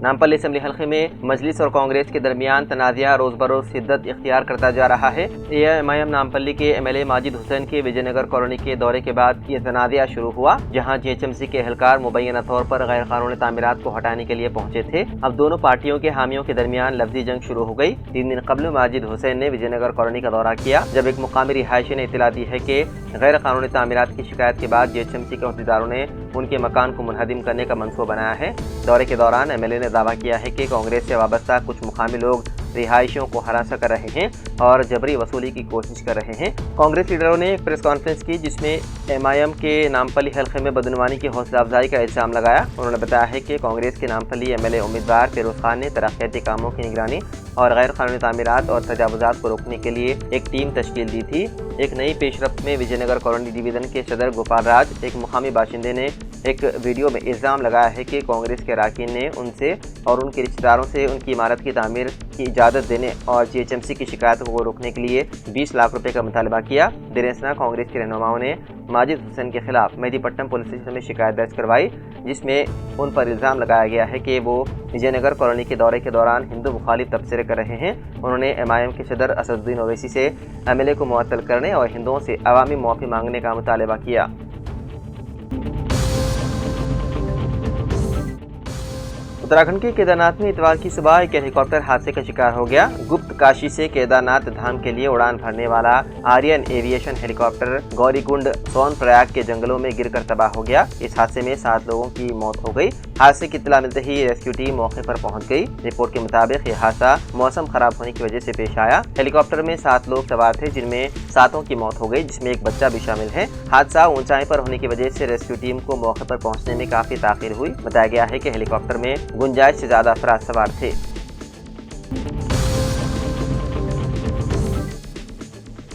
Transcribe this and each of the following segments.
Nampally assembly हल्के में मजलिस और कांग्रेस के दरमियान तनाज़ा रोज बरोज शिद्दत इख्तियार करता जा रहा है। एएमआईएम नामपल्ली के एमएलए माजिद हुसैन के विजयनगर कॉलोनी के दौरे के बाद ये तनाज़ा शुरू हुआ, जहां जीएचएमसी के एहलकार मुबैना तौर पर गैर कानूनी तामीरात को हटाने के लिए पहुंचे थे। अब दोनों पार्टियों के हामियों के दरमियान लफ्जी जंग शुरू हो गई। 3 दिन कबल माजिद हुसैन ने विजयनगर कॉलोनी का दौरा किया, जब एक मुकामी रिहायशी ने इत्तला दी है कि गैर कानूनी तामीरात की शिकायत के बाद जीएचएमसी के अहदेदारों ने उनके मकान को मुनहदिम करने का मंसूबा बनाया है। दौरे के दौरान एमएलए ने दावा किया है कि कांग्रेस से वाबस्ता कुछ मुकामी लोग रिहायशियों को हरासा कर रहे हैं और जबरी वसूली की कोशिश कर रहे हैं। कांग्रेस लीडरों ने एक प्रेस कॉन्फ्रेंस की, जिसमें एमआईएम के नामपल्ली हल्के में बदनवानी की हौसला अफजाई का इल्जाम लगाया। उन्होंने बताया है कि कांग्रेस के नामपल्ली एमएलए उम्मीदवार फिरोज खान ने तरक्याती कामों की निगरानी और गैर कानूनी तामीरात और तजावुजात को रोकने के लिए एक टीम तश्कील दी थी। एक नई पेशरफ्त में विजयनगर कॉलोनी डिवीज़न के सदर गोपाल राज, एक मुकामी बाशिंदे ने एक वीडियो में इल्ज़ाम लगाया है कि कांग्रेस के अरकान ने उनसे और उनके रिश्तेदारों से उनकी इमारत की तामीर की इजाज़त देने और जीएचएमसी की शिकायतों को रोकने के लिए 20 लाख रुपए का मुतालबा किया। देर कांग्रेस के रहनुमाओं ने माजिद हुसैन के खिलाफ मेहदीपट्टनम पुलिस स्टेशन में शिकायत दर्ज करवाई, जिसमें उन पर इल्ज़ाम लगाया गया है कि वो विजयनगर कॉलोनी के दौरे के दौरान हिंदू मुखालिफ तबसरे कर रहे हैं। उन्होंने एमआईएम के सदर असदुद्दीन ओवैसी से एमएलए को मुअत्तल करने और हिंदुओं से अवामी मुआफ़ी मांगने का मुतालबा किया। उत्तराखंड के केदारनाथ में इतवार की सुबह एक हेलीकॉप्टर हादसे का शिकार हो गया। गुप्त काशी से केदारनाथ धाम के लिए उड़ान भरने वाला आर्यन एविएशन हेलीकॉप्टर गौरीकुंड सोनप्रयाग के जंगलों में गिरकर तबाह हो गया। इस हादसे में 7 लोगों की मौत हो गई। हादसे की इत्तला मिलते ही रेस्क्यू टीम मौके पर पहुंच गई। रिपोर्ट के मुताबिक यह हादसा मौसम खराब होने की वजह से पेश आया। हेलीकॉप्टर में 7 लोग सवार थे, जिनमें 7 की मौत हो गई, जिसमें एक बच्चा भी शामिल है। हादसा ऊंचाई पर होने की वजह से रेस्क्यू टीम को मौके पर पहुंचने में काफी ताखीर हुई। बताया गया है कि हेलीकॉप्टर में गुंजाइश से ज्यादा अफराद सवार थे।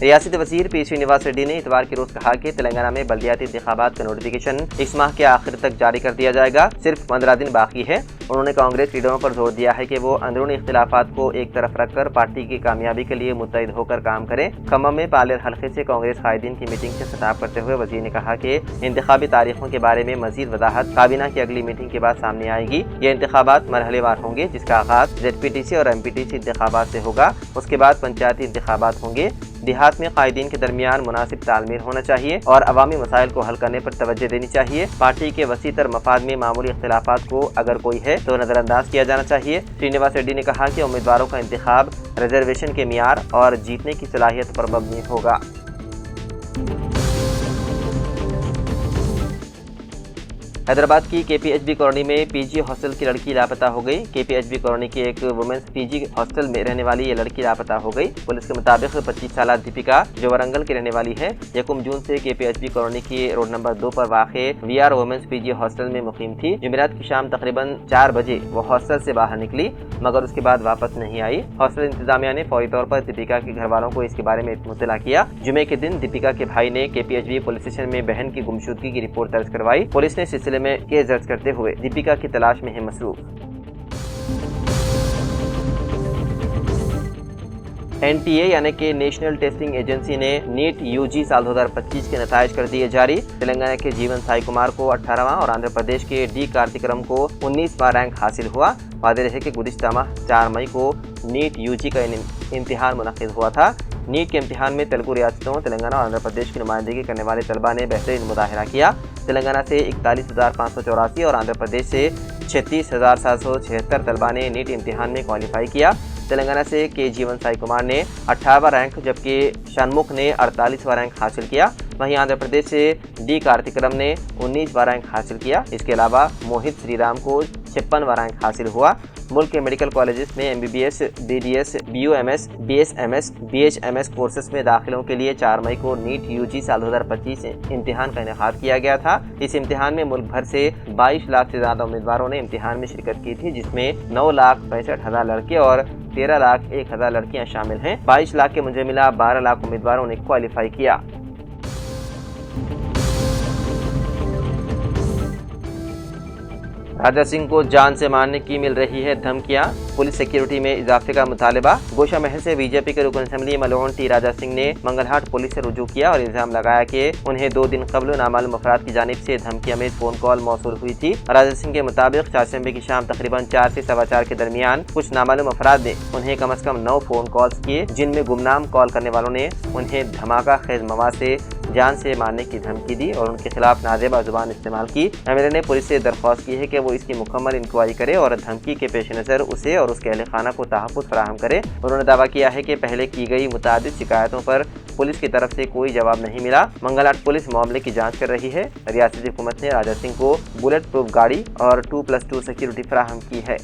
रियासती वज़ीर पी श्रीनिवास रेड्डी ने इतवार के रोज कहा कि तेलंगाना में बल्दियाती इंतखाबात का नोटिफिकेशन इस माह के आखिर तक जारी कर दिया जाएगा। सिर्फ 15 दिन बाकी है। उन्होंने कांग्रेस लीडरों पर जोर दिया है कि वो अंदरूनी इख्तिलाफात को एक तरफ रखकर पार्टी की कामयाबी के लिए मुत्तहिद होकर काम करें। खम्मम में पालेर हल्के से कांग्रेस कायदीन की मीटिंग से खिताब करते हुए वज़ीर ने कहा कि इंतखाबी तारीखों के बारे में मजीद वजाहत काबीना की अगली मीटिंग के बाद सामने आएगी। ये इंतखाबात मरहलेवार होंगे, जिसका आगाज जेडपीटीसी और एमपीटीसी इंतखाबात से होगा। उसके बाद पंचायती इंतखाबात होंगे। देहात में कायदीन के दरमियान मुनासिब तालमेल होना चाहिए और अवामी मसाइल को हल करने पर तवज्जो देनी चाहिए। पार्टी के वसीतर मफाद में मामूली इख्तिलाफात को अगर कोई है तो नजरअंदाज किया जाना चाहिए। श्रीनिवास रेड्डी ने कहा कि उम्मीदवारों का इंतखाब रिजर्वेशन के मियार और जीतने की सलाहियत पर मबनी होगा। हैदराबाद की केपीएचबी कॉलोनी में पीजी हॉस्टल की लड़की लापता हो गई। केपीएचबी कॉलोनी की एक वुमेन्स पीजी हॉस्टल में रहने वाली ये लड़की लापता हो गई। पुलिस के मुताबिक 25 साल दीपिका, जो वरंगल की रहने वाली है, 1 जून से केपीएचबी कॉलोनी की रोड नंबर 2 पर वाक़े वीआर वुमेन्स पीजी हॉस्टल में मुकीम थी। जुमेरात की शाम तकरीबन 4 बजे वो हॉस्टल से बाहर निकली, मगर उसके बाद वापस नहीं आई। हॉस्टल इंतजामिया ने फौरी तौर पर दीपिका के घर वालों को इसके बारे में मुतला किया। जुमे के दिन दीपिका के भाई ने केपीएचबी पुलिस स्टेशन में बहन की गुमशुदगी की रिपोर्ट दर्ज करवाई। पुलिस ने सिलसिले में केस दर्ज करते हुए दीपिका की तलाश में है मसरूफ। एनटीए यानी कि नेशनल टेस्टिंग एजेंसी ने नीट यूजी साल 2025 के नताइज कर दिए जारी। तेलंगाना के जीवन साई कुमार को 18वां और आंध्र प्रदेश के डी कार्तिकरम को 19वां रैंक हासिल हुआ। वाज़ेह है कि गुज़िश्ता माह 4 मई को नीट यूजी का इम्तिहान मुनक़िद हुआ था। नीट के इम्तिहान में तेलुगु रियासतों तेलंगाना और आंध्र प्रदेश की नुमाइंदगी करने वाले तलबा ने बेहतरीन मुजाहिरा किया। तेलंगाना से 41,584 और आंध्र प्रदेश से 36,776 तलबा ने नीट इम्तिहान में क्वालिफाई किया। तेलंगाना से के जीवन साई कुमार ने 18वां रैंक, जबकि शनमुख ने 48वां रैंक हासिल किया। वहीं आंध्र प्रदेश से डी कार्तिकरम ने 19वां रैंक हासिल किया। इसके अलावा मोहित श्रीराम को 56वां रैंक हासिल हुआ। मुल्क के मेडिकल कॉलेजेस में MBBS, BDS, BUMS, BSMS, BHMS courses में दाखिलों के लिए 4 मई को नीट यूजी साल 2025 इम्तिहान का इनेकाद किया गया था। इस इम्तिहान में मुल्क भर से 22 लाख से ज़्यादा उम्मीदवारों ने इम्तिहान में शिरकत की थी, जिसमें 9,65,000 लड़के और 13,01,000 लड़कियां शामिल हैं। 22 लाख के मुंजमिला 12 लाख उम्मीदवारों ने क्वालिफाई किया। राजा सिंह को जान से मारने की मिल रही है धमकियां, पुलिस सिक्योरिटी में इजाफे का मुतालबा। गोशा महल से बीजेपी के रुकन असेंबली मलौन टी राजा सिंह ने मंगलहाट पुलिस से रुजू किया और इल्जाम लगाया कि उन्हें 2 दिन कबल नामालूम अफराद की जानिब से धमकियां में फोन कॉल मौसूल हुई थी। राजा सिंह के मुताबिक चारशंबे की शाम तकरीबन 4 से 4:15 के दरमियान कुछ नामालूम अफराद ने उन्हें कम से कम 9 फोन कॉल्स किए, जिनमें गुमनाम कॉल करने वालों ने उन्हें धमाका खेज मवाद से जान से मारने की धमकी दी और उनके खिलाफ नाजेबा जुबान इस्तेमाल की। एमएलए ने पुलिस से दरख्वास्त की है कि वो इसकी मुकम्मल इंक्वायरी करे और धमकी के पेश नज़र उसे और उसके अहल खाना को तहफ़्फ़ुज़ फराहम करे। उन्होंने दावा किया है कि पहले की गई मुतादिद शिकायतों पर पुलिस की तरफ से कोई जवाब नहीं मिला। मंगलहाट पुलिस मामले की जाँच कर रही है। रियासती हुकूमत ने राजा सिंह को बुलेट प्रूफ गाड़ी और 2+2 सिक्योरिटी फराहम की है।